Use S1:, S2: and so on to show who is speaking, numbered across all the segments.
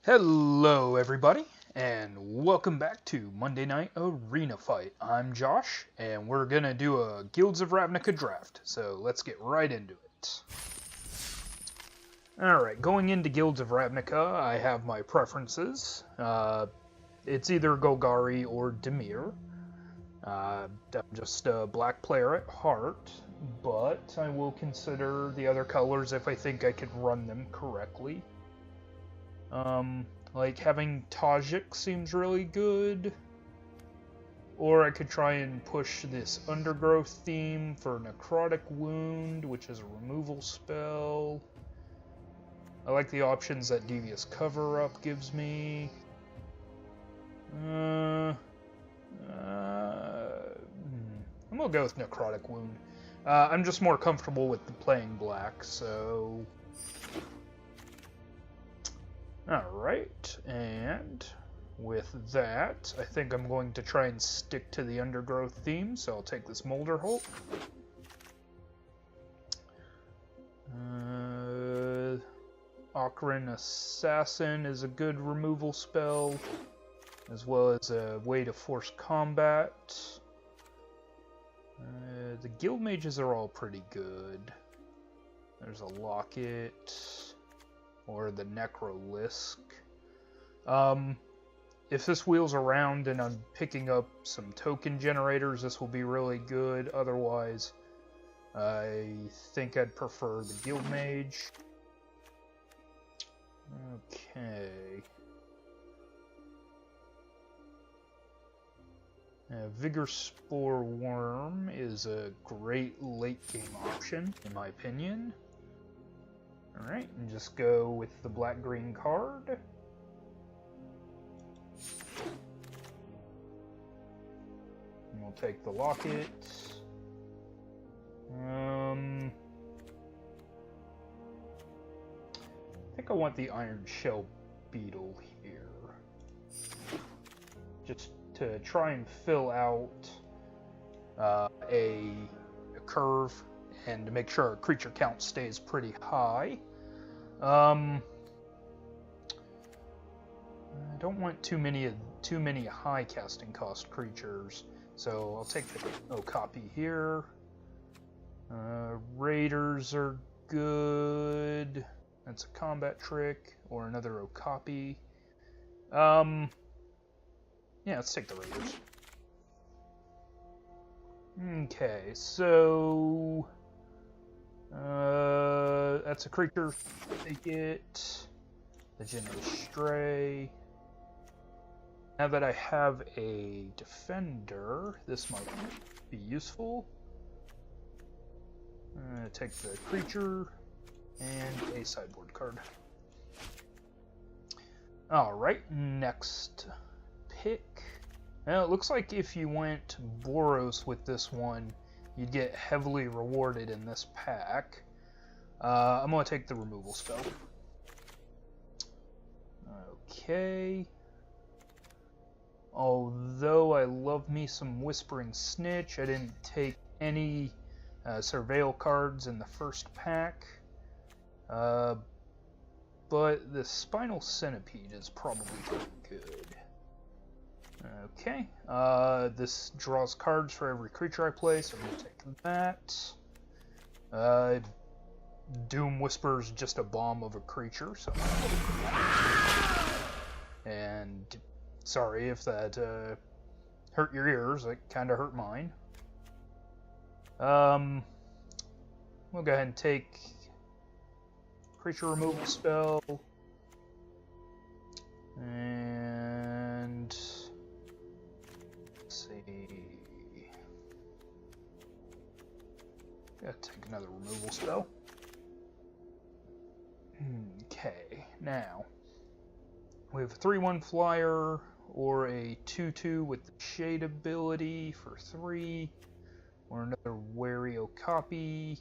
S1: Hello everybody, and welcome back to Monday Night Arena Fight. I'm Josh, and we're gonna do a Guilds of Ravnica draft, so let's get right into it. Alright, going into Guilds of Ravnica, I have my preferences. It's either Golgari or Dimir. I'm just a black player at heart, but I will consider the other colors if I think I could run them correctly. Like having Tajik seems really good. Or I could try and push this Undergrowth theme for Necrotic Wound, which is a removal spell. I like the options that Devious Cover-Up gives me. I'm gonna go with Necrotic Wound. I'm just more comfortable with playing black, so... Alright, and with that, I think I'm going to try and stick to the Undergrowth theme, so I'll take this Molder Hulk. Ocarina Assassin is a good removal spell, as well as a way to force combat. The Guild Mages are all pretty good. There's a Locket. Or the Necrolisk. If this wheels around and I'm picking up some token generators, this will be really good. Otherwise, I think I'd prefer the Guild Mage. Okay. Vigor Spore Worm is a great late game option, in my opinion. Alright, and just go with the black-green card. And we'll take the Locket. I think I want the Iron Shell Beetle here. Just to try and fill out a curve and to make sure our creature count stays pretty high. I don't want too many high casting cost creatures, so I'll take the Okapi here. Raiders are good. That's a combat trick, or another Okapi. Yeah, let's take the Raiders. Okay, so... that's a creature. Take it. Legendary Stray. Now that I have a defender, this might be useful. Take the creature and a sideboard card. Alright, next pick. Now it looks like if you went Boros with this one, you'd get heavily rewarded in this pack. I'm going to take the removal spell. Okay. Although I love me some Whispering Snitch, I didn't take any Surveil cards in the first pack. But the Spinal Centipede is probably good. Okay, this draws cards for every creature I play, so I'm going to take that. Doom Whisper is just a bomb of a creature, so... And sorry if that hurt your ears, it kind of hurt mine. We'll go ahead and take creature removal spell. And... Gotta take another removal spell. Okay, now we have a 3/1 flyer or a 2/2 with the shade ability for 3, or another wary Okapi.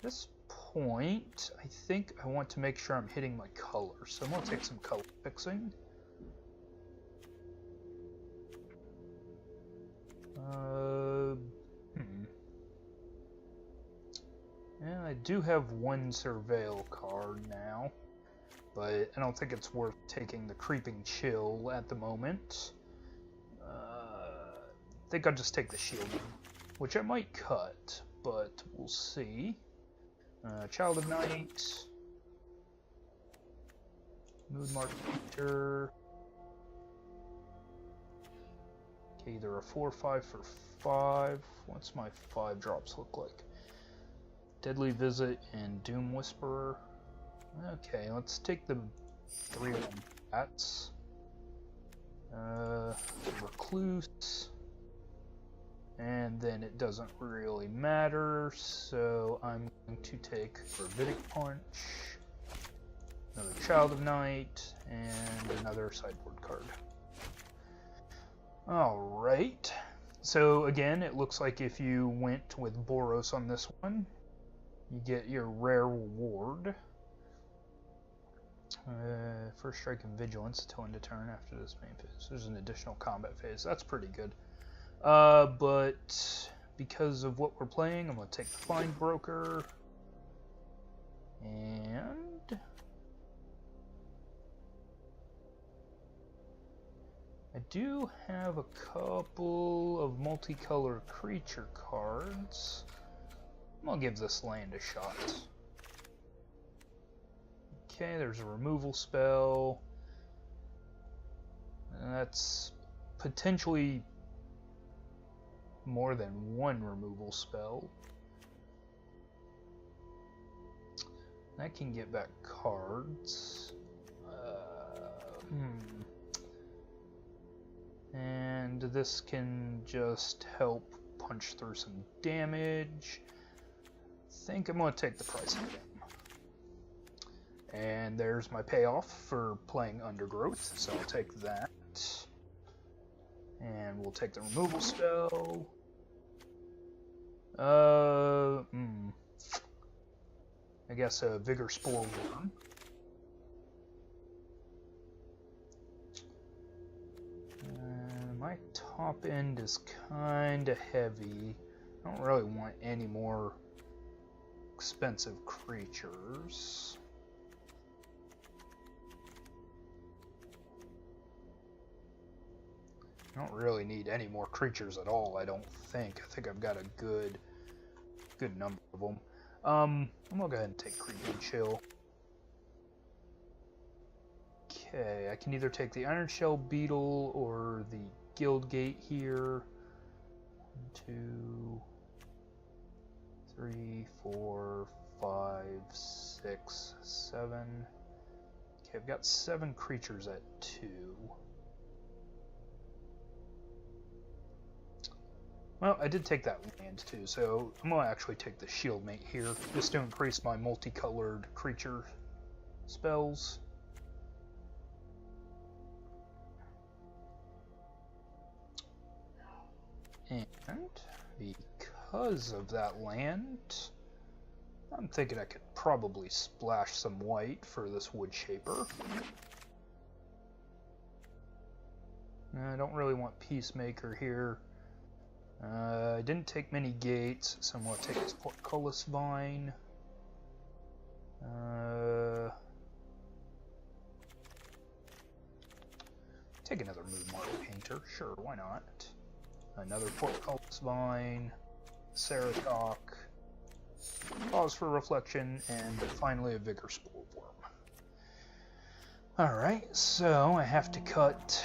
S1: This point, I think I want to make sure I'm hitting my colors, so I'm gonna take some color fixing. I do have one Surveil card now, but I don't think it's worth taking the Creeping Chill at the moment. I think I'll just take the Shield, which I might cut, but we'll see. Child of Night, Mood Mark Painter. Okay, either a 4/5 for 5. What's my 5 drops look like? Deadly Visit and Doom Whisperer. Okay, let's take the 3 of them. Bats. Recluse. And then it doesn't really matter, so I'm going to take Gravitic Punch, another Child of Night, and another sideboard card. Alright, so again, it looks like if you went with Boros on this one, you get your rare reward. First Strike and Vigilance until end of turn after this main phase. There's an additional combat phase. That's pretty good. But because of what we're playing, I'm going to take the Find Broker. And I do have a couple of multicolored creature cards. I'm going to give this land a shot. Okay, there's a removal spell. And that's potentially more than one removal spell. That can get back cards. And this can just help punch through some damage. I think I'm going to take the price of them. And there's my payoff for playing Undergrowth, so I'll take that. And we'll take the removal spell. I guess a Vigor Spore Worm. My top end is kinda heavy. I don't really want any more expensive creatures. I don't really need any more creatures at all, I don't think. I think I've got a good number of them. I'm gonna go ahead and take Creeping Chill. Okay, I can either take the Iron Shell Beetle or the Guild Gate here. 1, 2, 3, 4, 5, 6, 7. Okay, I've got 7 creatures at 2. Well, I did take that land too, so I'm going to actually take the Shield Mate here, just to increase my multicolored creature spells. And because of that land, I'm thinking I could probably splash some white for this Wood Shaper. I don't really want Peacemaker here. I didn't take many gates, so I'm going to take this Portcullis Vine. Take another Mood Mark Painter, sure, why not? Another Portcullis Vine, Ceratok, Pause for Reflection, and finally a Vigor Spore Worm. Alright, so I have to cut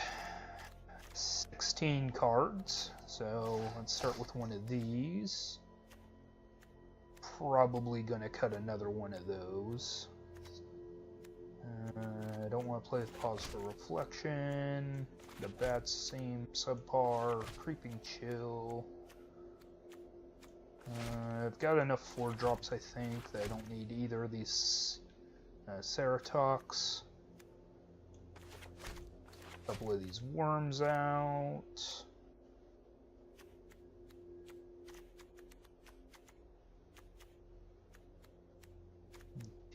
S1: 16 cards. So let's start with one of these. Probably gonna cut another one of those. I don't want to play with Pause for Reflection. The bats seem subpar. Creeping Chill. I've got enough 4-drops, I think, that I don't need either of these Ceratoks. A couple of these worms out.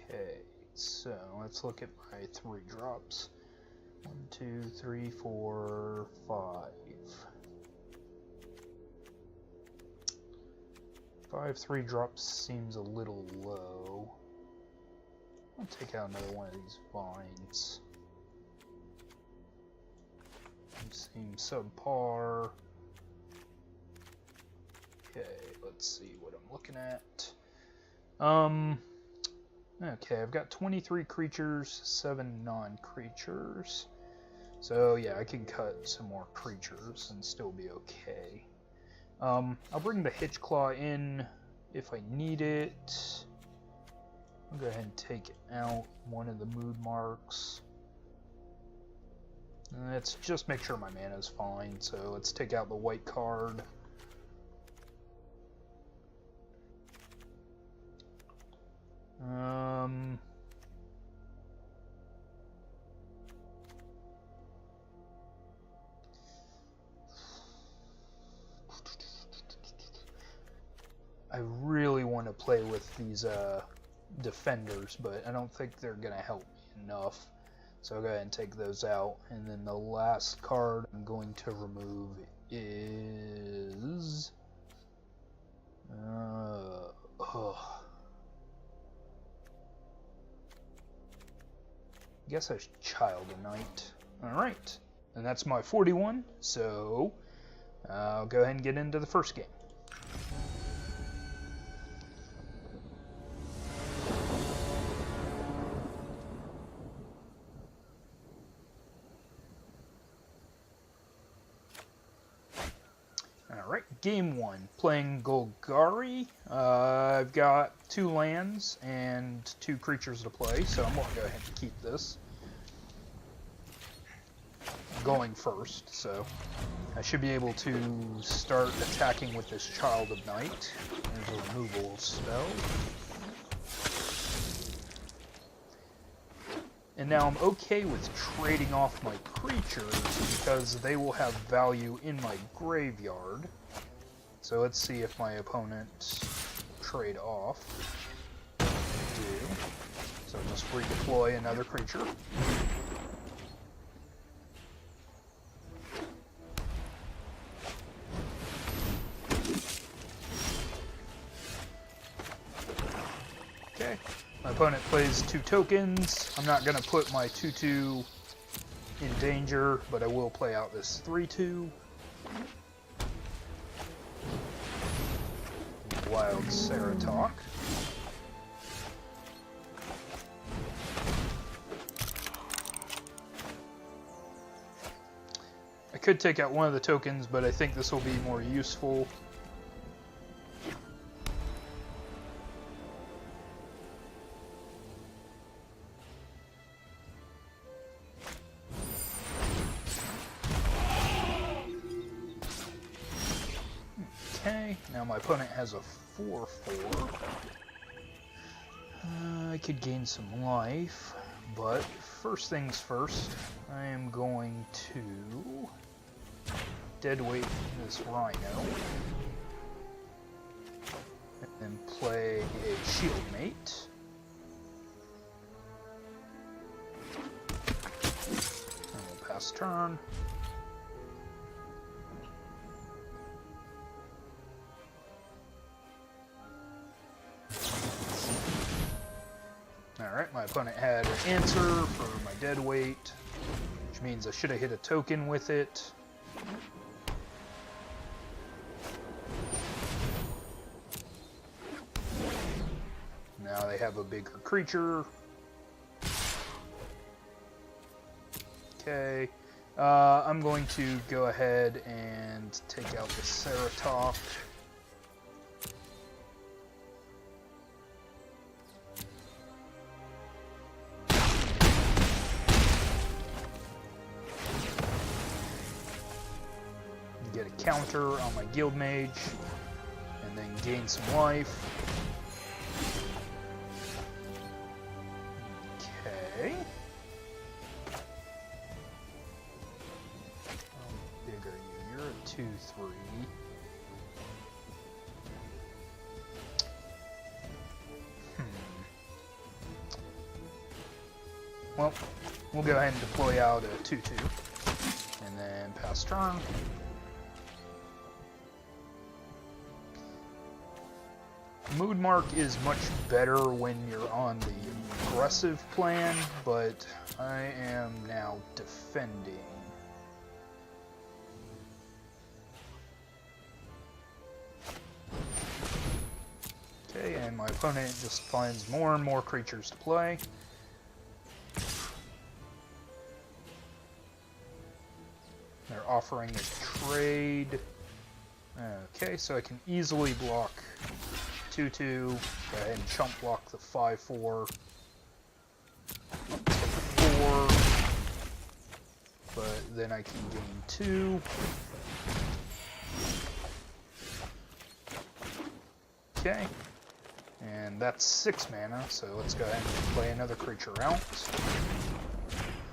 S1: Okay, so let's look at my 3-drops. 1, 2, 3, 4, 5. 5/3 drop seems a little low. I'll take out another one of these vines. Seems subpar. Okay, let's see what I'm looking at. Okay, I've got 23 creatures, 7 non-creatures. So yeah, I can cut some more creatures and still be okay. I'll bring the Hitchclaw in if I need it. I'll go ahead and take out one of the mood marks. Let's just make sure my mana is fine, so let's take out the white card. I really want to play with these defenders, but I don't think they're going to help me enough. So I'll go ahead and take those out. And then the last card I'm going to remove is... I guess I should Child of Night. Alright, and that's my 41, so I'll go ahead and get into the first game. Alright, game 1, playing Golgari. I've got 2 lands and 2 creatures to play, so I'm going to go ahead and keep this. I'm going first, so I should be able to start attacking with this Child of Night. There's a removal spell. And now I'm okay with trading off my creatures because they will have value in my graveyard. So let's see if my opponents trade off. They do. So just redeploy another creature. Okay. My opponent plays 2 tokens. I'm not going to put my 2/2 in danger, but I will play out this 3/2. Wild Ceratok. I could take out one of the tokens, but I think this will be more useful. Okay, now my opponent has a 4/4. I could gain some life, but first things first, I am going to deadweight this Rhino and play a Shield Mate. And we'll pass turn. Alright, my opponent had an answer for my deadweight, which means I should have hit a token with it. Now they have a bigger creature. Okay, I'm going to go ahead and take out the Ceratok. Get a counter on my Guild Mage, and then gain some life. Okay. How big are you? You're a 2/3. Well, we'll go ahead and deploy out a 2/2, and then pass turn. Mood Mark is much better when you're on the aggressive plan, but I am now defending. Okay, and my opponent just finds more and more creatures to play. They're offering a trade. Okay, so I can easily block 2/2. Go ahead and chump block the 5/4. Take 4. But then I can gain 2. Okay. And that's 6 mana, so let's go ahead and play another creature out.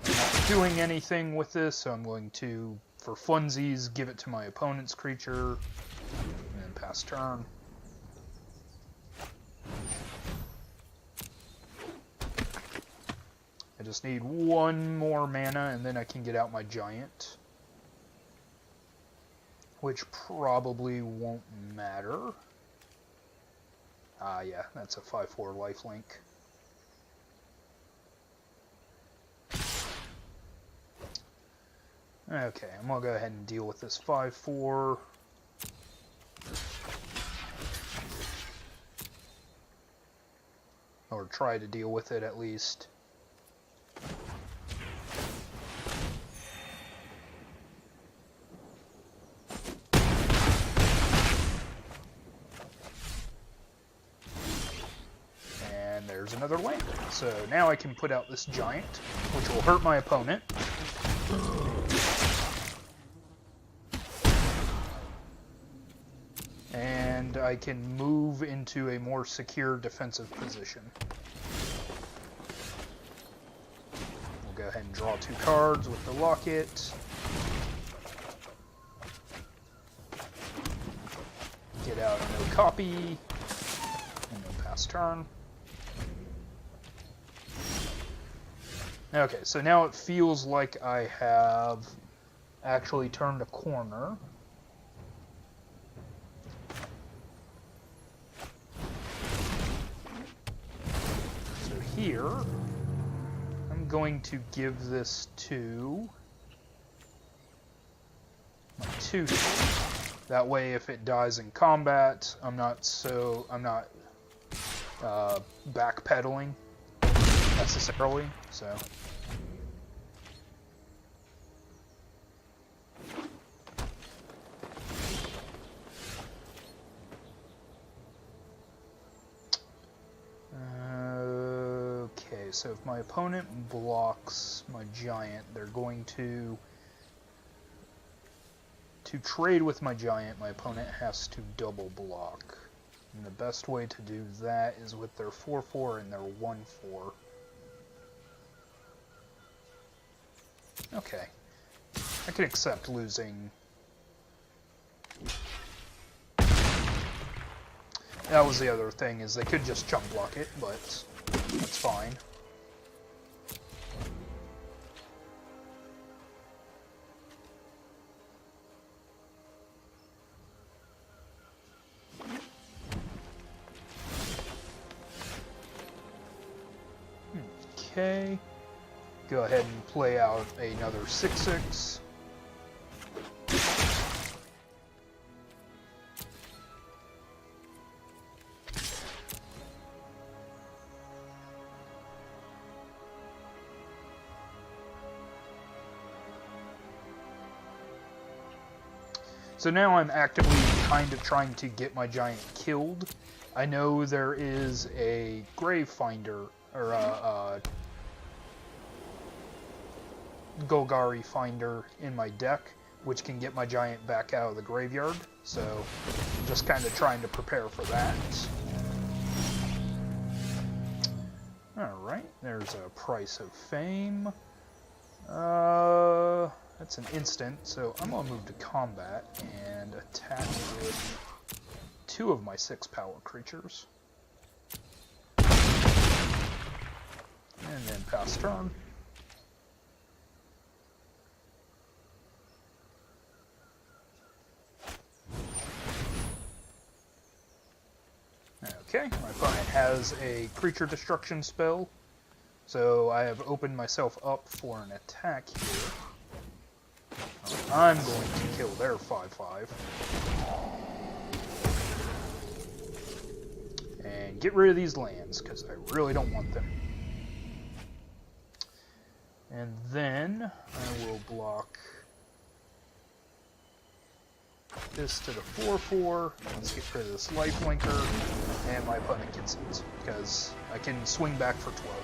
S1: I'm not doing anything with this, so I'm going to, for funsies, give it to my opponent's creature, and then pass turn. I just need 1 more mana, and then I can get out my giant. Which probably won't matter. Yeah, that's a 5/4 lifelink. Okay, I'm gonna go ahead and deal with this 5/4. Or try to deal with it at least. There's another land. So now I can put out this giant, which will hurt my opponent. And I can move into a more secure defensive position. We'll go ahead and draw 2 cards with the locket. Get out a no copy. And no pass turn. Okay, so now it feels like I have actually turned a corner. So here, I'm going to give this to my 2/2. That way, if it dies in combat, I'm not backpedaling necessarily, so. Okay, so if my opponent blocks my giant, they're going to trade with my giant, my opponent has to double block. And the best way to do that is with their 4/4 and their 1/4. Okay. I can accept losing. That was the other thing, is they could just chump block it, but that's fine. Okay. Go ahead and play out another 6/6. So now I'm actively kind of trying to get my giant killed. I know there is a grave finder, or a Golgari finder in my deck, which can get my giant back out of the graveyard. So I'm just kind of trying to prepare for that. Alright, there's a Price of Fame. That's an instant, so I'm going to move to combat and attack with 2 of my 6 power creatures. And then pass turn. Okay. Okay, my opponent has a creature destruction spell, so I have opened myself up for an attack here. I'm going to kill their 5/5. And get rid of these lands, because I really don't want them. And then I will block this to the 4/4. Let's get rid of this lifelinker, and my opponent gets it, because I can swing back for 12.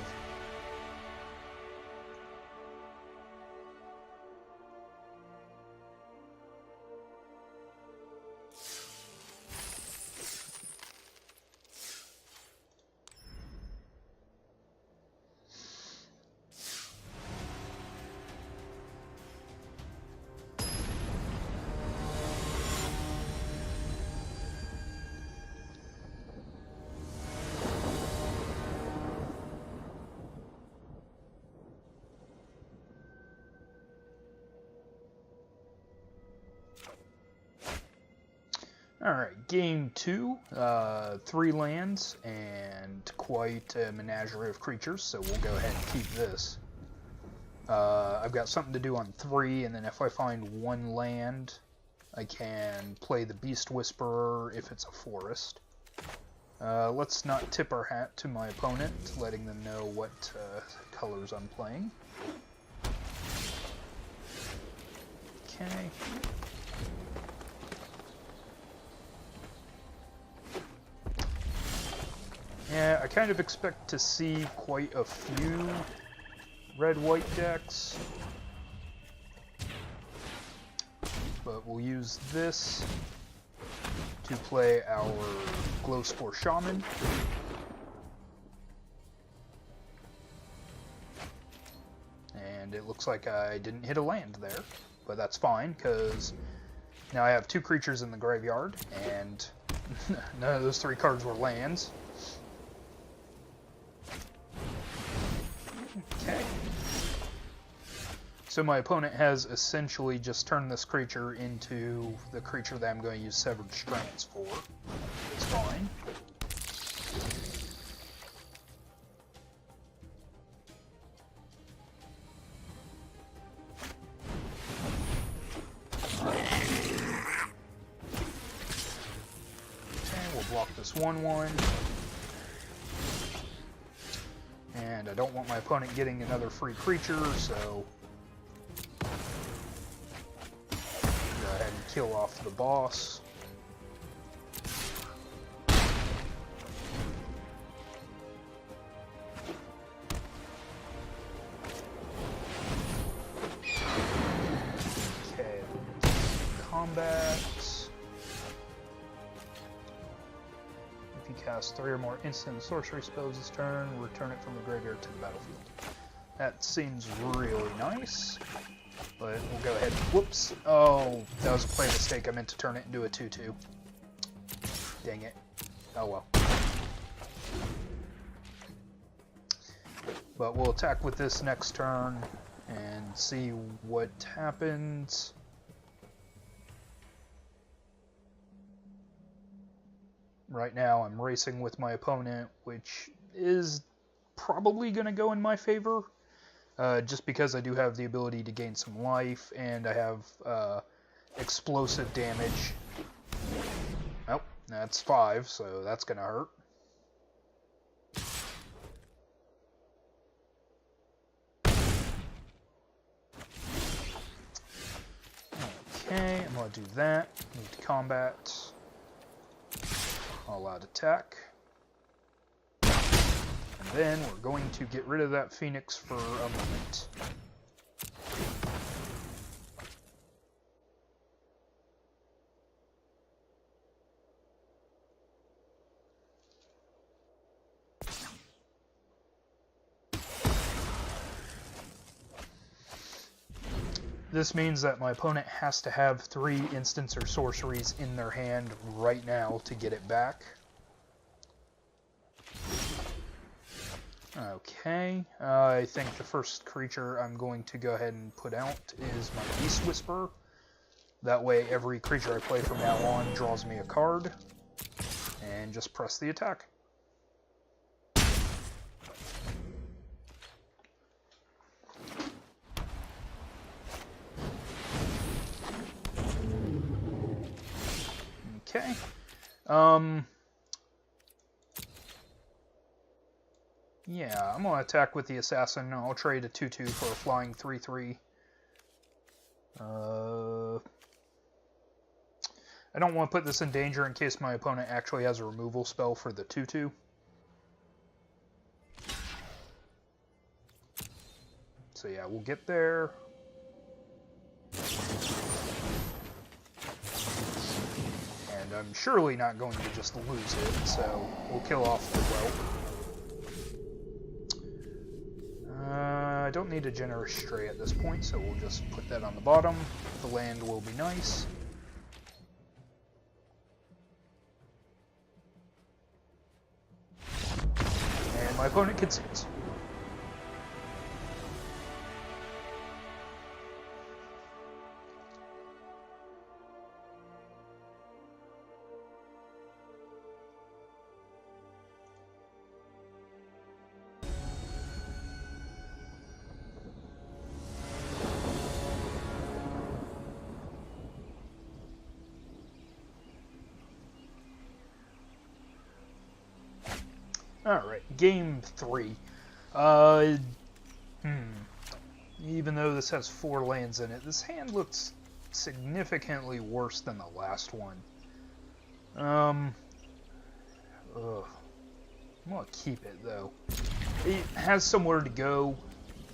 S1: Alright, game 2, 3 lands, and quite a menagerie of creatures, so we'll go ahead and keep this. I've got something to do on 3, and then if I find 1 land, I can play the Beast Whisperer if it's a forest. Let's not tip our hat to my opponent, letting them know what colors I'm playing. Okay. Yeah, I kind of expect to see quite a few red-white decks, but we'll use this to play our Glowspore Shaman. And it looks like I didn't hit a land there, but that's fine, because now I have 2 creatures in the graveyard, and none of those 3 cards were lands. Okay. So my opponent has essentially just turned this creature into the creature that I'm going to use Severed Strands for. It's fine. Okay, we'll block this 1/1. And I don't want my opponent getting another free creature, so go ahead and kill off the boss. Okay, combat. If you cast 3 or more instant sorcery spells this turn, return it from the graveyard to the battlefield. That seems really nice, but we'll go ahead. Whoops! Oh, that was a play mistake. I meant to turn it into a 2/2. Dang it. Oh well. But we'll attack with this next turn and see what happens. Right now I'm racing with my opponent, which is probably going to go in my favor, just because I do have the ability to gain some life, and I have explosive damage. Oh, that's 5, so that's going to hurt. Okay, I'm going to do that. Move to combat. All out attack. And then we're going to get rid of that Phoenix for a moment. This means that my opponent has to have 3 instants or sorceries in their hand right now to get it back. Okay, I think the first creature I'm going to go ahead and put out is my Beast Whisperer. That way every creature I play from now on draws me a card. And just press the attack. Okay. Yeah, I'm gonna attack with the assassin. I'll trade a 2/2 for a flying 3/3. I don't want to put this in danger in case my opponent actually has a removal spell for the 2/2. So yeah, we'll get there. And I'm surely not going to just lose it, so we'll kill off the whelp. I don't need a generous stray at this point, so we'll just put that on the bottom. The land will be nice. And my opponent concedes. Alright, game 3. Even though this has 4 lands in it, this hand looks significantly worse than the last one. I'm gonna keep it though. It has somewhere to go,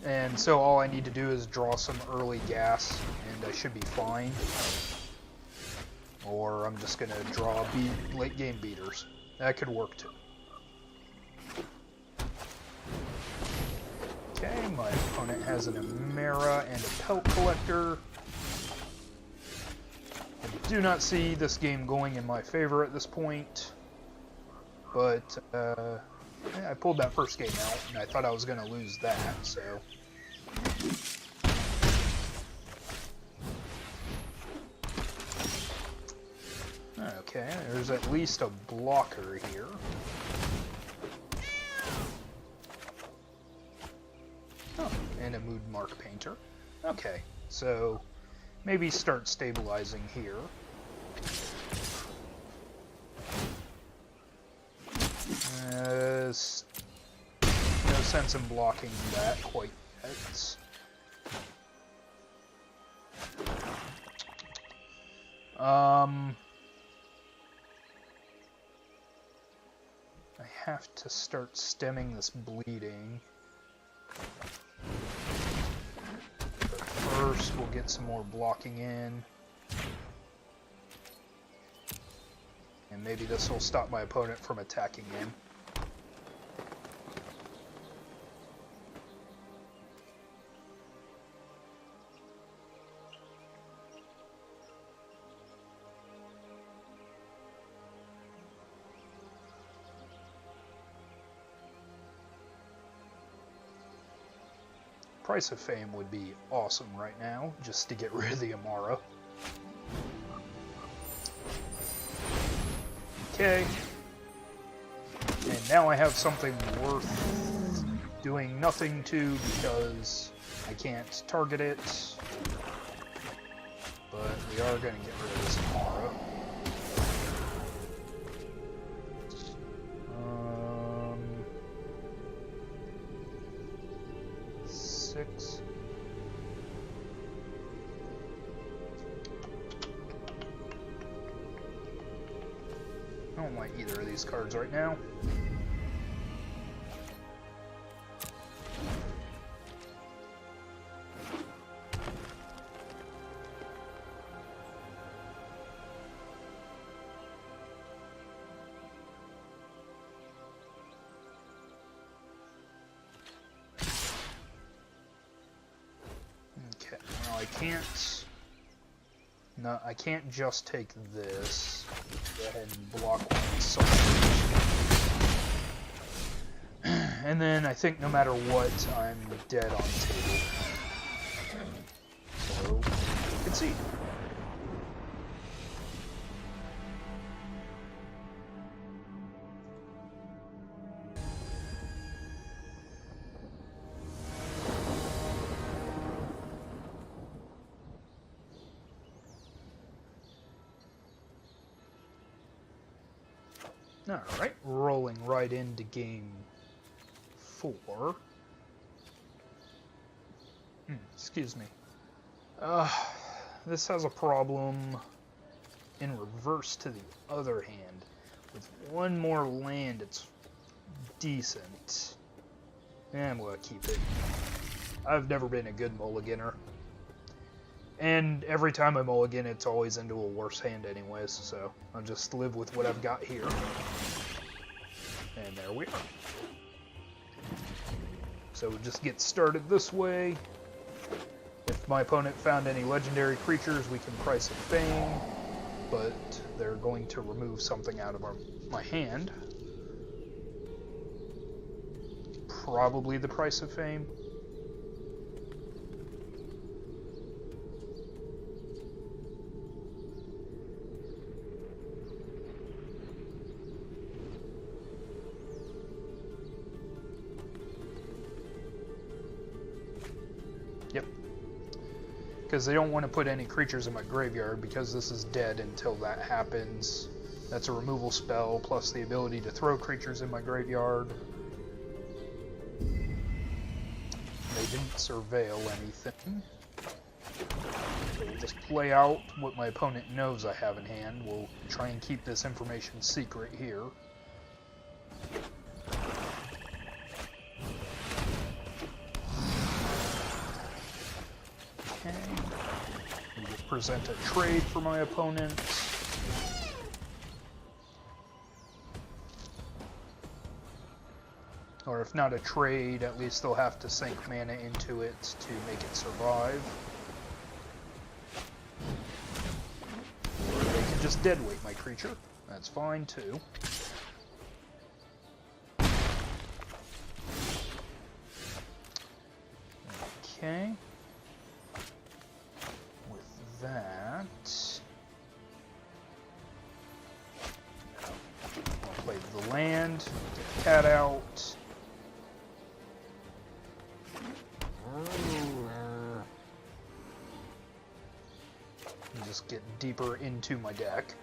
S1: and so all I need to do is draw some early gas, and I should be fine. Or I'm just gonna draw late game beaters. That could work too. Okay, my opponent has an Emera and a Pelt Collector. I do not see this game going in my favor at this point, but I pulled that first game out, and I thought I was going to lose that, so... Okay, there's at least a blocker here. Oh, and a Mood Mark Painter. Okay, so maybe start stabilizing here. No sense in blocking that quite yet. I have to start stemming this bleeding. But first, we'll get some more blocking in. And maybe this will stop my opponent from attacking him. Price of Fame would be awesome right now, just to get rid of the Amara. Okay. And now I have something worth doing nothing to because I can't target it. But we are going to get rid of this Amara. Six. I don't like either of these cards right now. Okay, well I can't... No, I can't just take this. Go ahead and block one something. And then I think no matter what, I'm dead on table. So, concede. Alright, rolling right into game 4. Excuse me. This has a problem in reverse to the other hand. With one more land, it's decent. I'm gonna keep it. I've never been a good mulliganer. And every time I mulligan, it's always into a worse hand anyways, so I'll just live with what I've got here. And there we are. So we'll just get started this way. If my opponent found any legendary creatures, we can price of fame, but they're going to remove something out of my hand. Probably the price of fame. Yep. Because they don't want to put any creatures in my graveyard because this is dead until that happens. That's a removal spell plus the ability to throw creatures in my graveyard. They didn't surveil anything. So we'll just play out what my opponent knows I have in hand. We'll try and keep this information secret here. Okay. We just present a trade for my opponent. Or if not a trade, at least they'll have to sink mana into it to make it survive. Or they can just deadweight my creature. That's fine too. Okay. With that, I'll play the land, get the cat out. Just get deeper into my deck.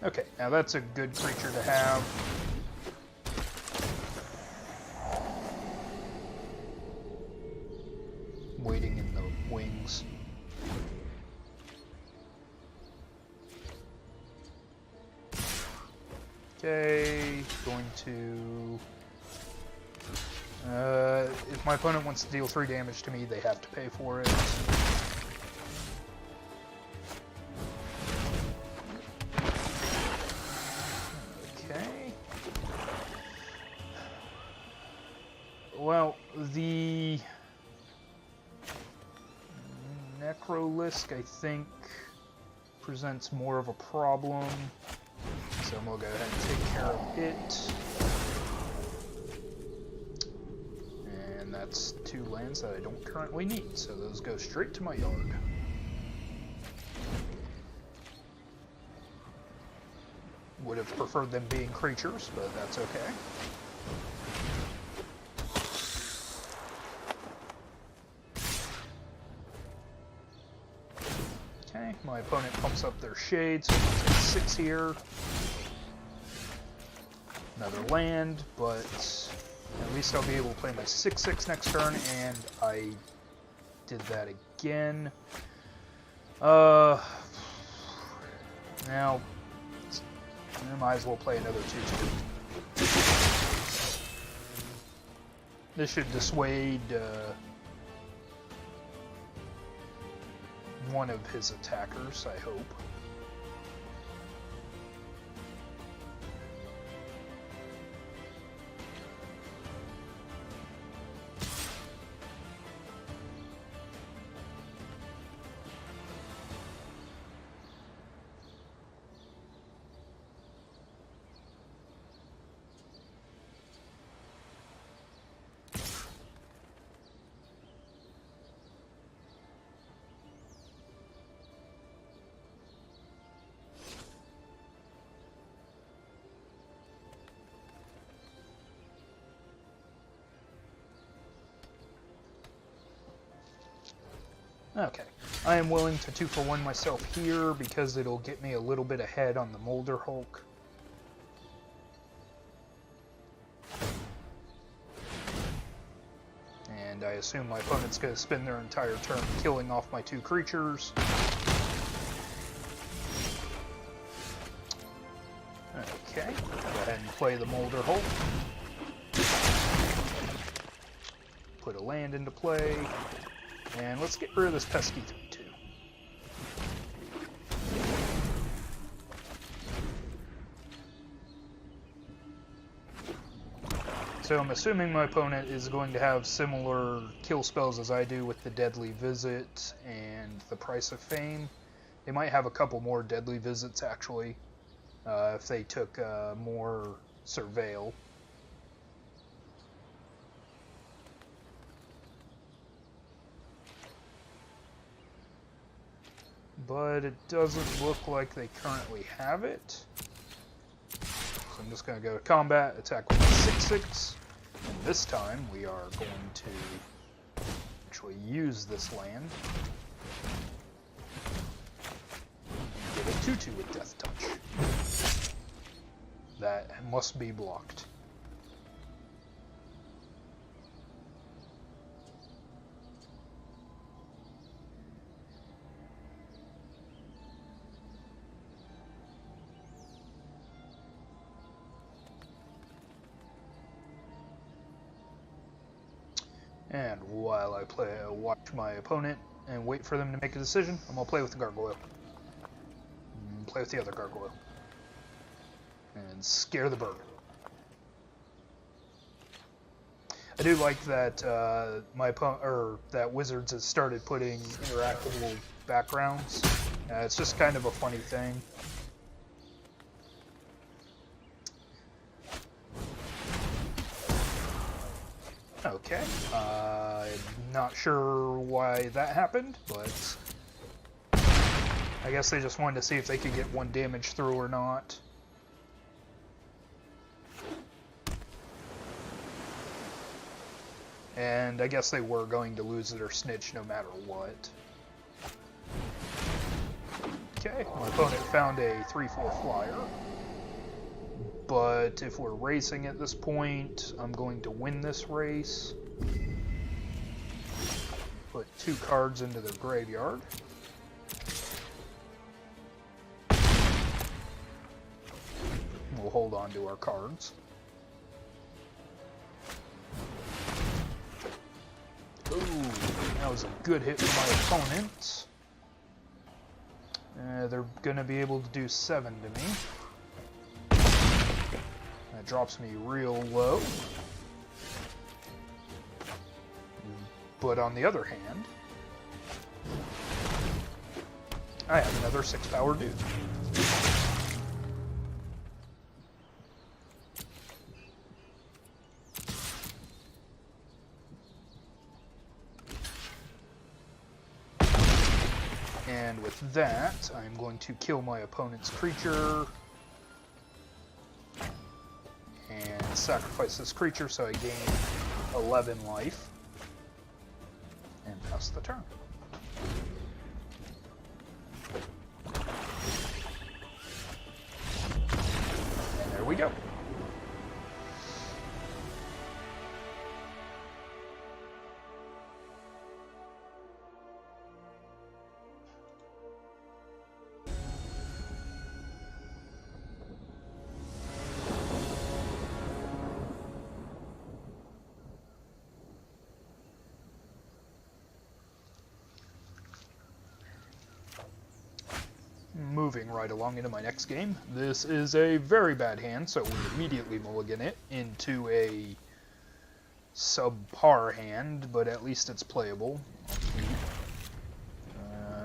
S1: Okay, now that's a good creature to have. Waiting in the wings. Okay, going to... if my opponent wants to deal 3 damage to me, they have to pay for it. Okay. Well, the Necrolisk, I think, presents more of a problem. So I'm going to go ahead and take care of it. And that's 2 lands that I don't currently need, so those go straight to my yard. Would have preferred them being creatures, but that's okay. Okay, my opponent pumps up their shade, so it's at 6 here. Another land, but at least I'll be able to play my 6/6 next turn, and I did that again. Now, I might as well play another 2/2. This should dissuade one of his attackers, I hope. Okay, I am willing to 2-for-1 myself here because it'll get me a little bit ahead on the Molder Hulk. And I assume my opponent's going to spend their entire turn killing off my 2 creatures. Okay, go ahead and play the Molder Hulk. Put a land into play. And let's get rid of this pesky 3/2. So I'm assuming my opponent is going to have similar kill spells as I do with the Deadly Visit and the Price of Fame. They might have a couple more Deadly Visits, actually, if they took more Surveil. But it doesn't look like they currently have it. So I'm just going to go to combat, attack with a 6/6. And this time we are going to actually use this land. And get a 2/2 with Death Touch. That must be blocked. And while I watch my opponent and wait for them to make a decision, I'm going to play with the Gargoyle. Play with the other Gargoyle. And scare the bird. I do like that that Wizards has started putting interactable backgrounds. It's just kind of a funny thing. Okay, I'm not sure why that happened, but I guess they just wanted to see if they could get 1 damage through or not. And I guess they were going to lose their snitch no matter what. Okay, my opponent found a 3/4 flyer. But if we're racing at this point, I'm going to win this race. Put 2 cards into their graveyard. We'll hold on to our cards. Ooh, that was a good hit for my opponent. They're going to be able to do 7 to me. That drops me real low. But on the other hand, I have another 6-power dude. And with that, I'm going to kill my opponent's creature. And sacrifice this creature so I gain 11 life. And pass the turn. And there we go. Moving right along into my next game. This is a very bad hand, so we immediately mulligan it into a subpar hand, but at least it's playable.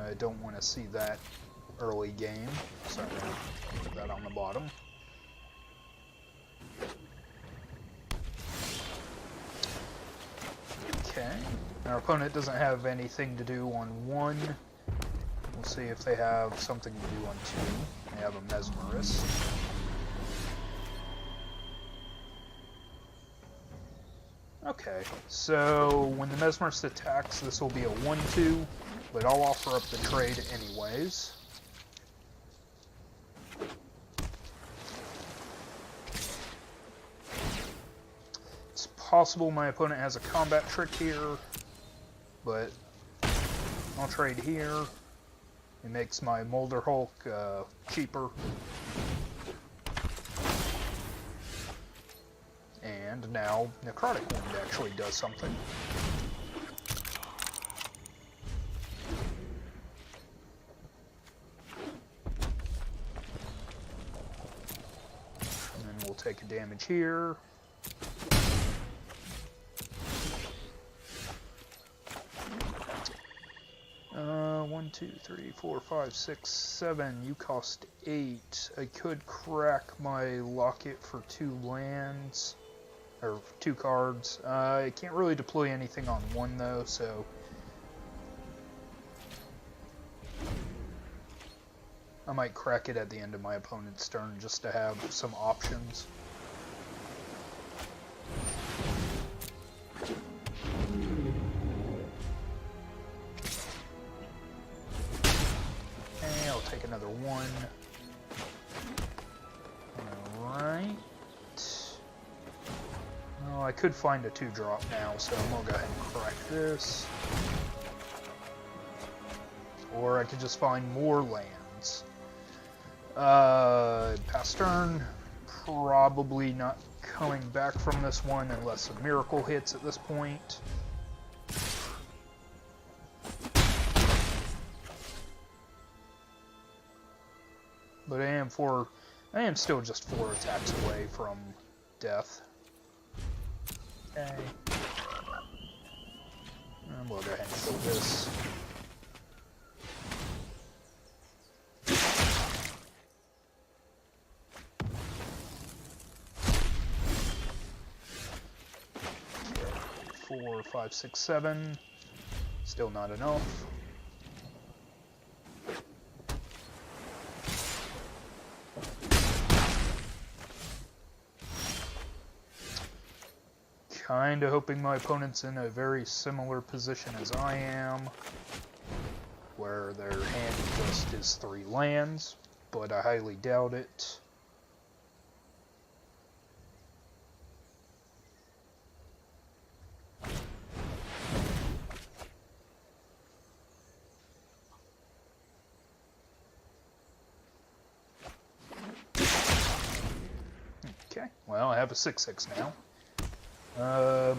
S1: I don't want to see that early game, so I'm going to put that on the bottom. Okay, our opponent doesn't have anything to do on 1. We'll see if they have something to do on 2. They have a Mesmerist. Okay, so when the Mesmerist attacks, this will be a 1/2. but I'll offer up the trade anyways. It's possible my opponent has a combat trick here, but I'll trade here. It makes my Molder Hulk cheaper. And now Necrotic Wound actually does something. And then we'll take a damage here. One, two, three, four, five, six, seven. You cost 8. I could crack my locket for 2 lands. Or 2 cards. I can't really deploy anything on 1 though, so I might crack it at the end of my opponent's turn just to have some options. Okay, I'll take another 1. Alright. Oh, I could find a 2-drop now, so I'm gonna go ahead and crack this. Or I could just find more lands. Past turn, probably not coming back from this one unless a miracle hits at this point. But I am still just 4 attacks away from death. Okay. And we'll go ahead and kill this. Okay, 4, 5, 6, 7. Still not enough. Kinda hoping my opponent's in a very similar position as I am, where their hand just is 3 lands, but I highly doubt it. Okay, well I have a 6/6 now.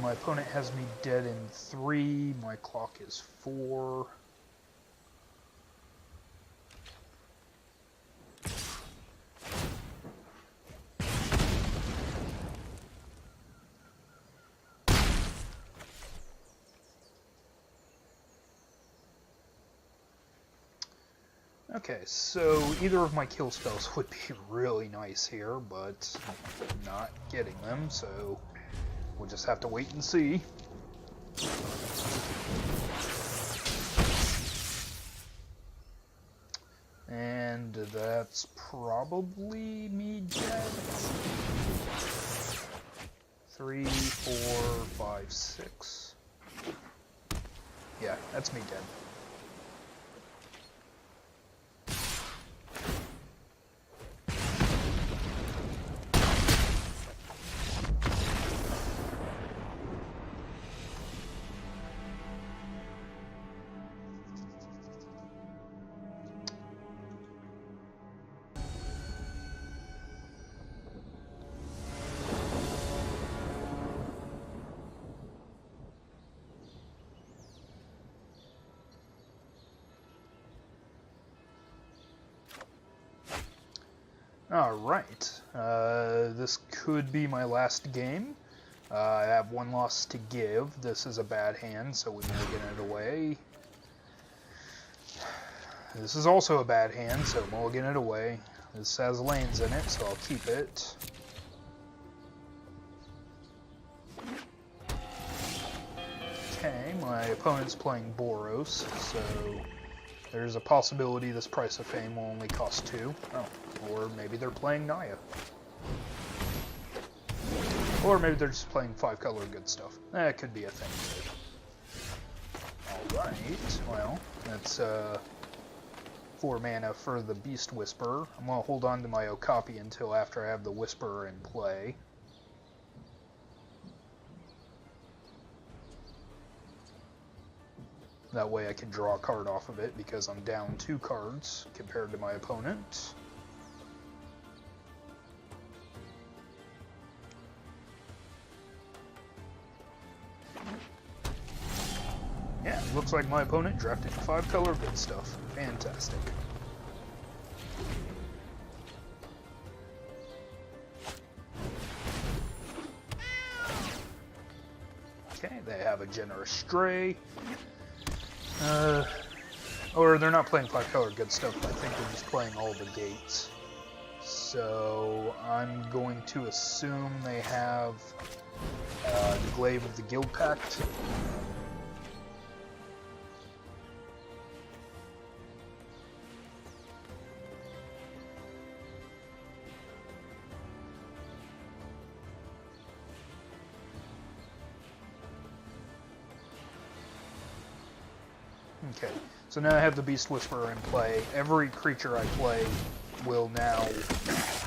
S1: My opponent has me dead in 3, my clock is 4. Okay, so either of my kill spells would be really nice here, but I'm not getting them, so we'll just have to wait and see. And that's probably me dead. 3, 4, 5, 6. Yeah, that's me dead. Alright, this could be my last game. I have 1 loss to give. This is a bad hand, so we mulligan it away. This is also a bad hand, so mulligan it away. This has lanes in it, so I'll keep it. Okay, my opponent's playing Boros, so there's a possibility this Price of Fame will only cost 2. Oh, or maybe they're playing Naya. Or maybe they're just playing 5-color good stuff. That could be a thing too. Alright, well, that's 4 mana for the Beast Whisperer. I'm going to hold on to my Okapi until after I have the Whisperer in play. That way I can draw a card off of it because I'm down 2 cards compared to my opponent. Yeah, looks like my opponent drafted 5-color good stuff. Fantastic. Okay, they have a Generous Stray. Or they're not playing 5-color good stuff, I think they're just playing all the gates. So I'm going to assume they have the Glaive of the Guild Pact. Okay, so now I have the Beast Whisperer in play. Every creature I play will now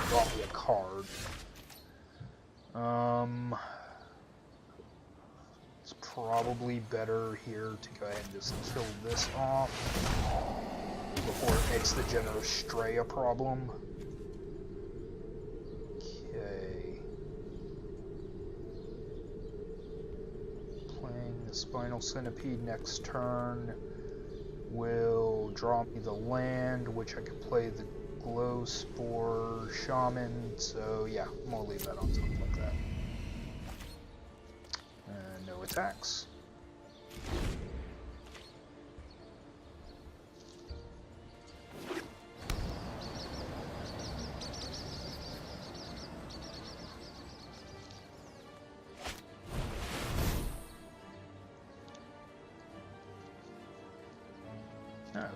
S1: draw me a card. It's probably better here to go ahead and just kill this off before it makes the Generous Stray a problem. Okay. Playing the Spinal Centipede next turn will draw me the land, which I can play the Glow Spore Shaman, so yeah, I'm gonna leave that on top like that. No attacks.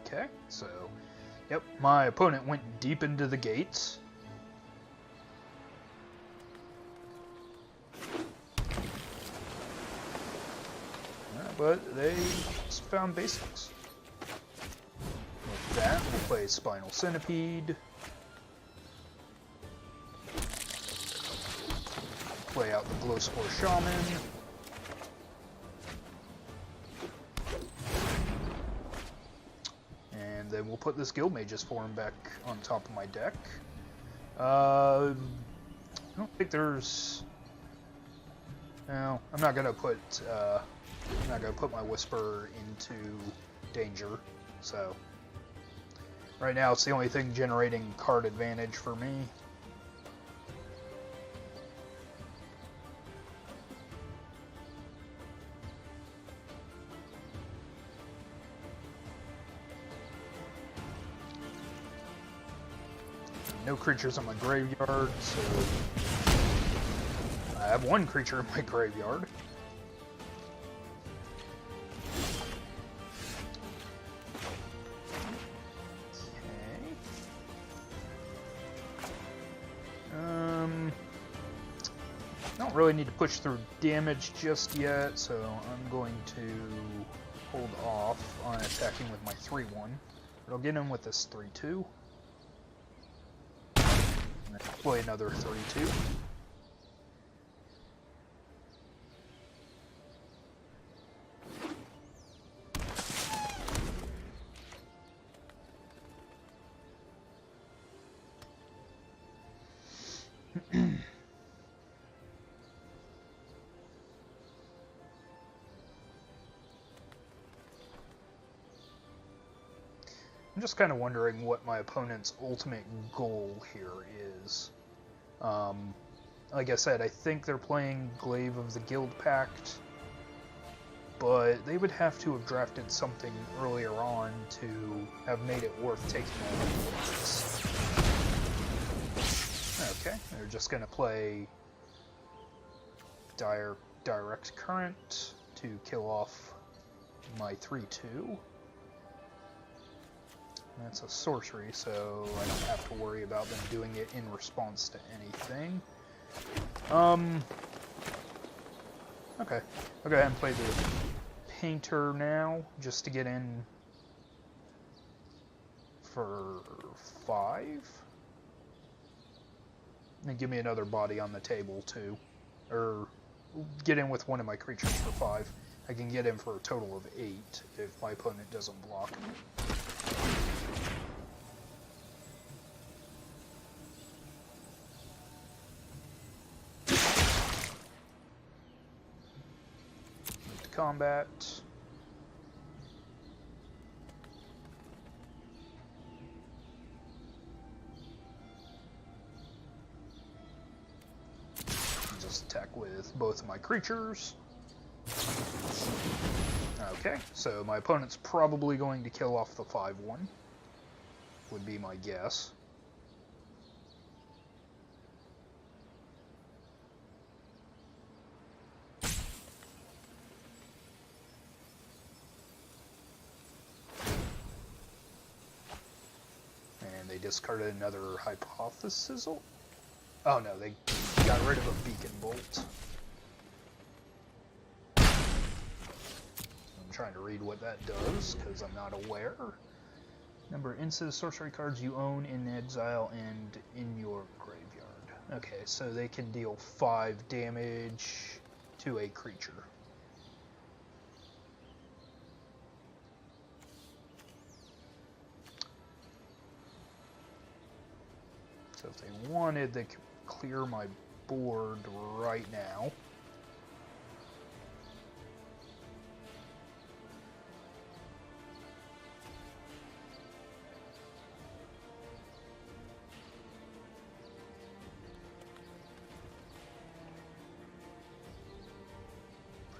S1: Okay, so, yep, my opponent went deep into the gates. But they found basics. With that, we'll play Spinal Centipede. Play out the Glow Spore Shaman. And then we'll put this Guildmage's form back on top of my deck. I don't think there's... No, I'm not gonna put my Whisperer into danger, so right now it's the only thing generating card advantage for me. No creatures in my graveyard, so I have 1 creature in my graveyard. Don't really need to push through damage just yet, so I'm going to hold off on attacking with my 3-1. But I'll get him with this 3-2. And then play another 3-2. I'm just kind of wondering what my opponent's ultimate goal here is. Like I said, I think they're playing Glaive of the Guild Pact, but they would have to have drafted something earlier on to have made it worth taking all of this. Okay, they're just going to play Direct Current to kill off my 3-2. That's a sorcery, so I don't have to worry about them doing it in response to anything. Okay, I'll go ahead and play the Painter now, just to get in for 5. And give me another body on the table, too. Or get in with one of my creatures for 5. I can get in for a total of 8 if my opponent doesn't block. Move to combat. Attack with both of my creatures. Okay, so my opponent's probably going to kill off the 5-1, would be my guess. And they discarded another Hypothesis. Oh no, they got rid of a Beacon Bolt. I'm trying to read what that does, because I'm not aware. Number of instants, sorcery cards you own in exile and in your graveyard. Okay, so they can deal 5 damage to a creature. So if they wanted, they could clear my board right now.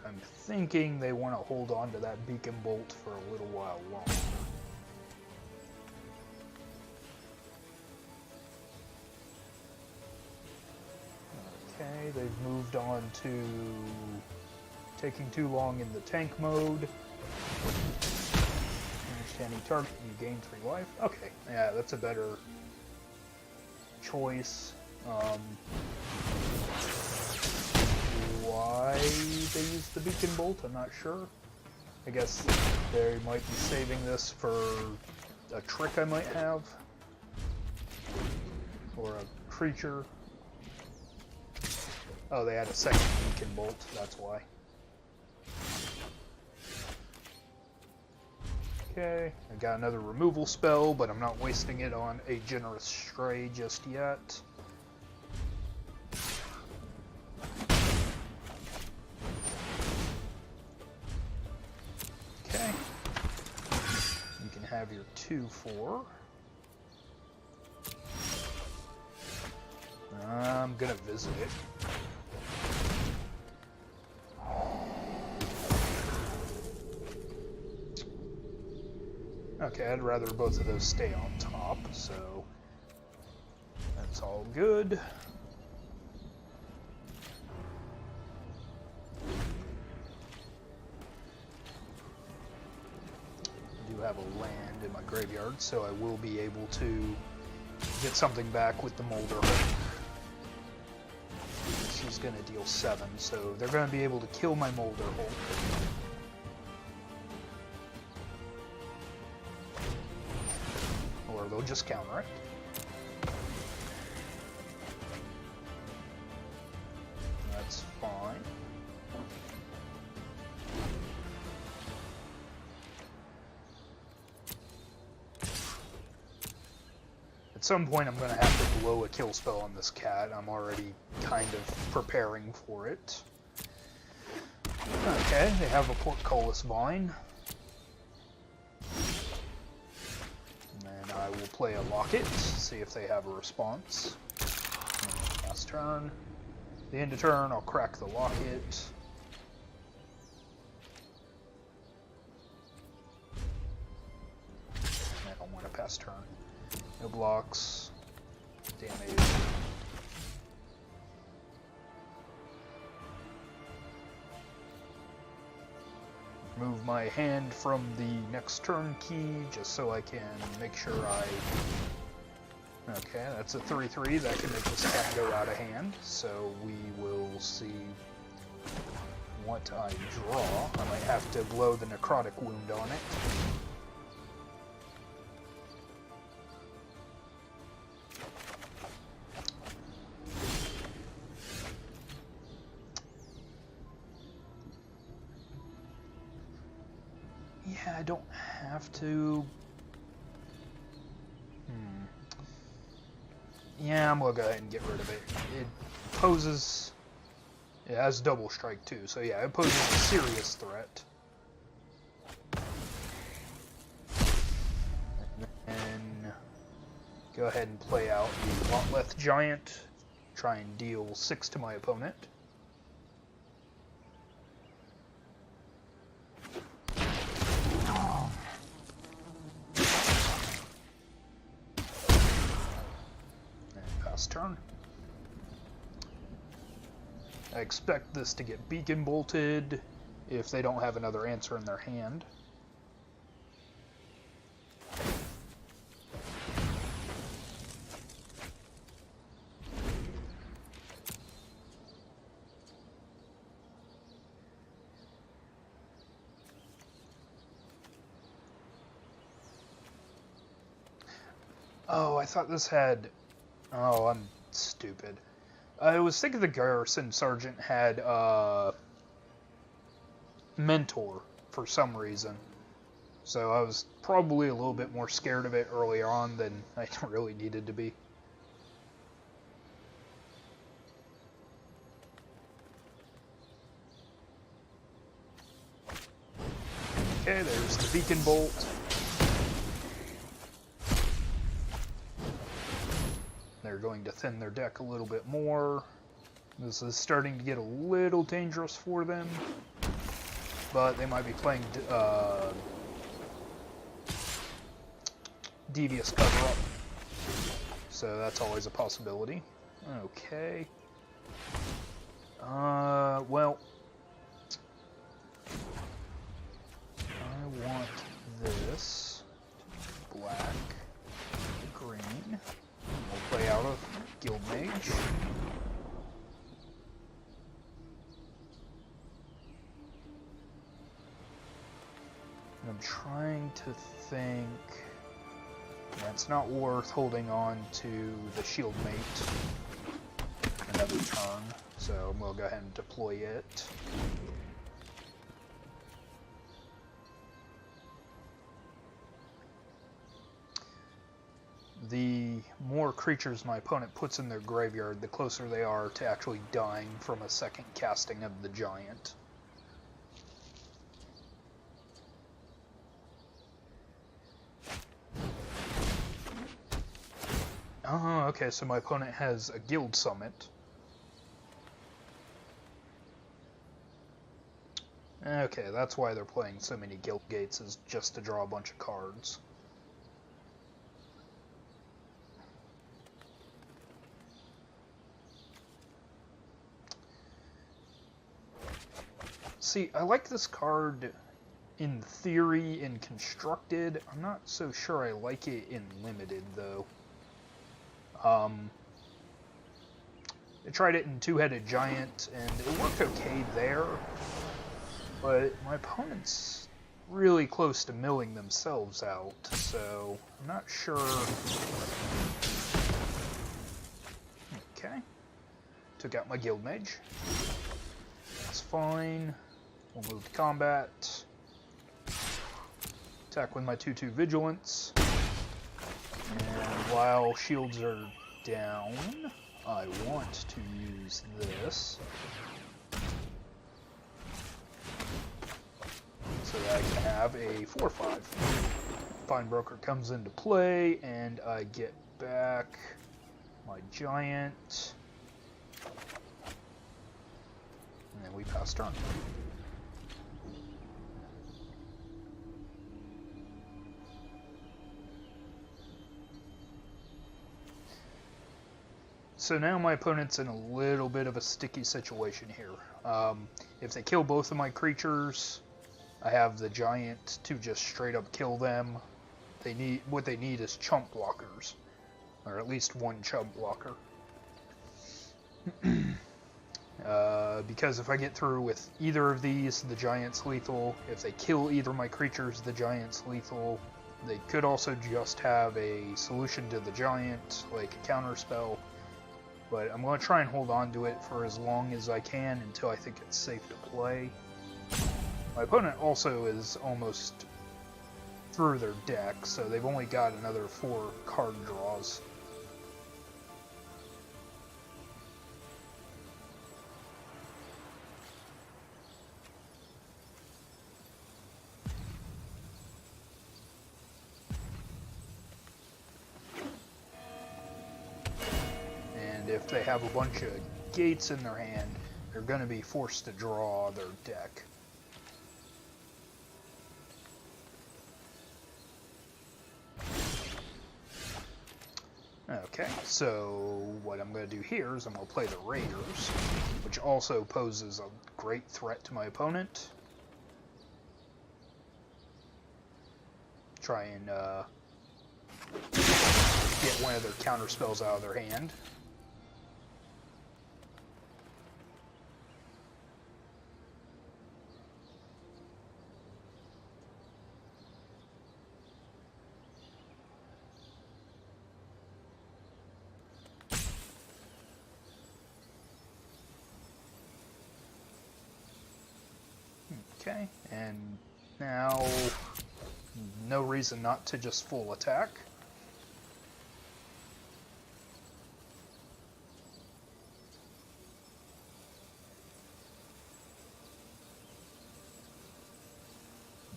S1: I'm thinking they want to hold on to that Beacon Bolt for a little while longer. Okay, they've moved on to taking too long in the tank mode. Damage to any target, you gain 3 life. Okay, yeah, that's a better choice. Why they use the Beacon Bolt, I'm not sure. I guess they might be saving this for a trick I might have. Or a creature. Oh, they had a second Beacon Bolt, that's why. Okay, I got another removal spell, but I'm not wasting it on a Generous Stray just yet. Okay. You can have your 2/4. I'm gonna visit it. Okay, I'd rather both of those stay on top, so that's all good. I do have a land in my graveyard, so I will be able to get something back with the Molder Hulk. She's going to deal 7, so they're going to be able to kill my Molder Hulk. Or they'll just counter it. That's fine. At some point I'm going to have to blow a kill spell on this cat. I'm already kind of preparing for it. Okay, they have a Portcullis Vine. And I will play a Locket, see if they have a response. Last turn. At the end of turn, I'll crack the Locket. I don't want to pass turn. No blocks. Damage. Move my hand from the next turn key just so I can make sure I... Okay, that's a 3/3. That can make this cat go out of hand. So we will see what I draw. I might have to blow the necrotic wound on it. Yeah, I don't have to. Yeah, I'm gonna go ahead and get rid of it. It poses. It has double strike too, so yeah, it poses a serious threat. And then go ahead and play out the Gauntlet Giant. Try and deal 6 to my opponent. Turn. I expect this to get beacon bolted if they don't have another answer in their hand. Oh, I thought this had... Oh, I'm stupid. I was thinking the Garrison Sergeant had Mentor for some reason. So I was probably a little bit more scared of it earlier on than I really needed to be. Okay, there's the Beacon Bolt. They're going to thin their deck a little bit more. This is starting to get a little dangerous for them, but they might be playing Devious Cover-Up, so that's always a possibility. Okay. Well, I want this black, green. We'll play out of Guild Mage. And I'm trying to think... Yeah, it's not worth holding on to the Shield Mate another turn, so we'll go ahead and deploy it. The more creatures my opponent puts in their graveyard, the closer they are to actually dying from a second casting of the giant. Oh, okay, so my opponent has a guild summit. Okay, that's why they're playing so many guild gates, is just to draw a bunch of cards. See, I like this card in theory in Constructed. I'm not so sure I like it in Limited, though. I tried it in Two-Headed Giant, and it worked okay there, but my opponent's really close to milling themselves out, so I'm not sure. Okay. Took out my Guild Mage. That's fine. We'll move to combat. Attack with my 2/2 Vigilance. And while shields are down, I want to use this so that I can have a 4/5. Fine Broker comes into play, and I get back my giant. And then we pass turn. So now my opponent's in a little bit of a sticky situation here. If they kill both of my creatures, I have the giant to just straight up kill them. What they need is chump blockers, or at least one chump blocker. Because if I get through with either of these, the giant's lethal. If they kill either of my creatures, the giant's lethal. They could also just have a solution to the giant, like a counterspell. But I'm going to try and hold on to it for as long as I can until I think it's safe to play. My opponent also is almost through their deck, so they've only got another 4 card draws. And if they have a bunch of gates in their hand, they're going to be forced to draw their deck. Okay, so what I'm going to do here is I'm going to play the Raiders, which also poses a great threat to my opponent. Try and get one of their counterspells out of their hand. Okay, and now no reason not to just full attack.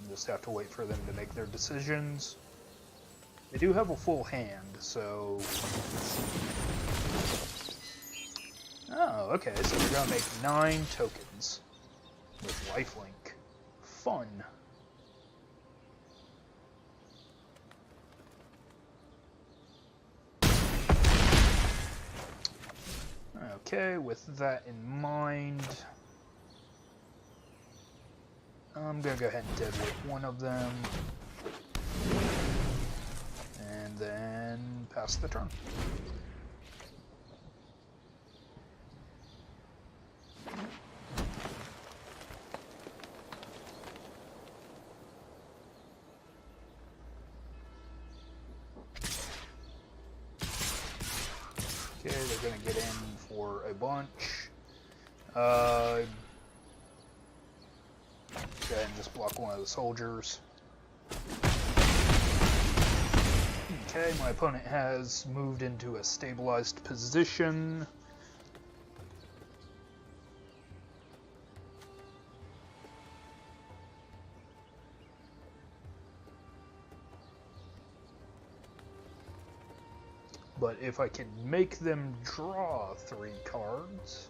S1: Just have to wait for them to make their decisions. They do have a full hand, so... Oh, okay, so they're going to make 9 tokens with lifelink. Fun. Okay, with that in mind, I'm going to go ahead and deadweight one of them, and then pass the turn. Okay, they're going to get in for a bunch. Go ahead and just block one of the soldiers. Okay, my opponent has moved into a stabilized position. But if I can make them draw 3 cards,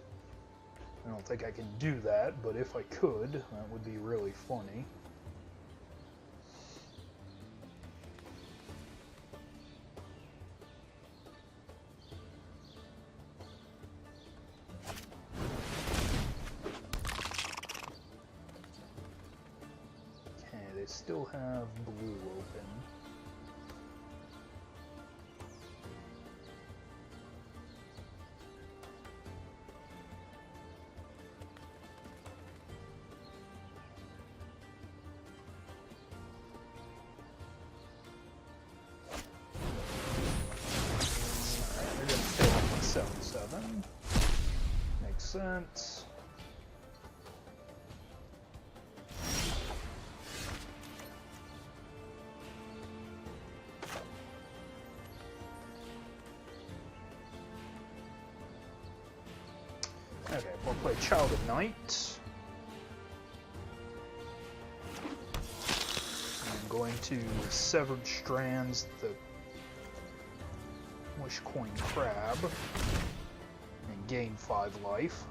S1: I don't think I can do that, but if I could, that would be really funny. Okay, they still have blue open. Makes sense. Okay, we'll play Child of Night. I'm going to Severed Strands the Wish Coin Crab and gain 5 life.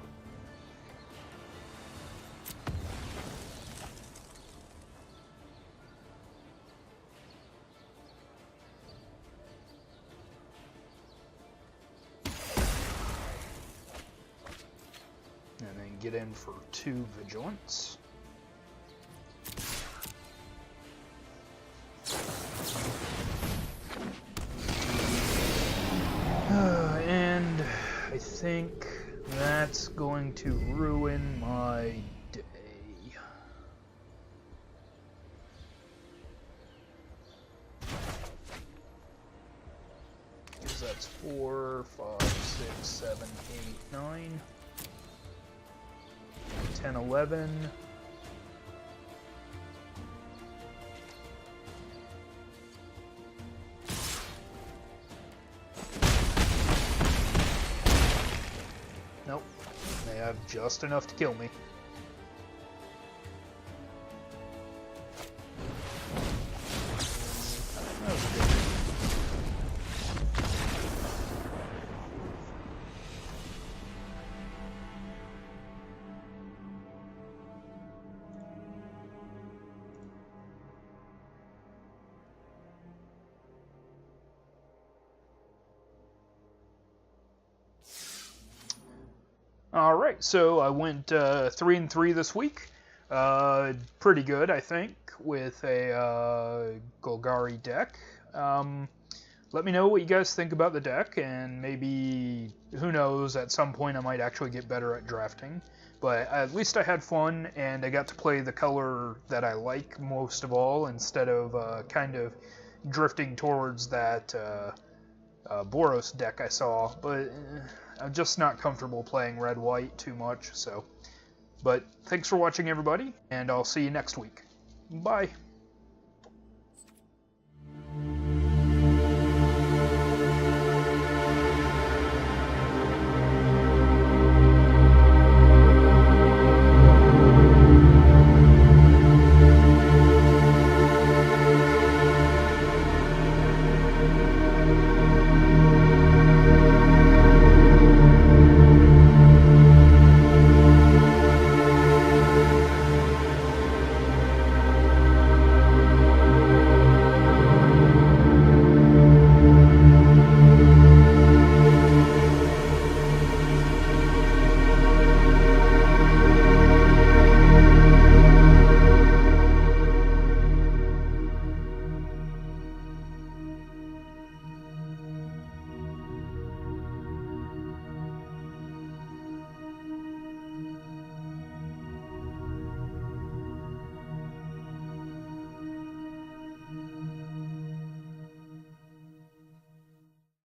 S1: And then get in for 2 vigilance. And I think That's going to ruin my day. Because that's 4, 5, 6, 7, 8, 9, 10, 11. Nope. They have just enough to kill me. That was good. All right, so I went 3-3 this week. Pretty good, I think, with a Golgari deck. Let me know what you guys think about the deck, and maybe, who knows, at some point I might actually get better at drafting. But at least I had fun, and I got to play the color that I like most of all, instead of kind of drifting towards that Boros deck I saw. But I'm just not comfortable playing red-white too much, so. But thanks for watching, everybody, and I'll see you next week. Bye.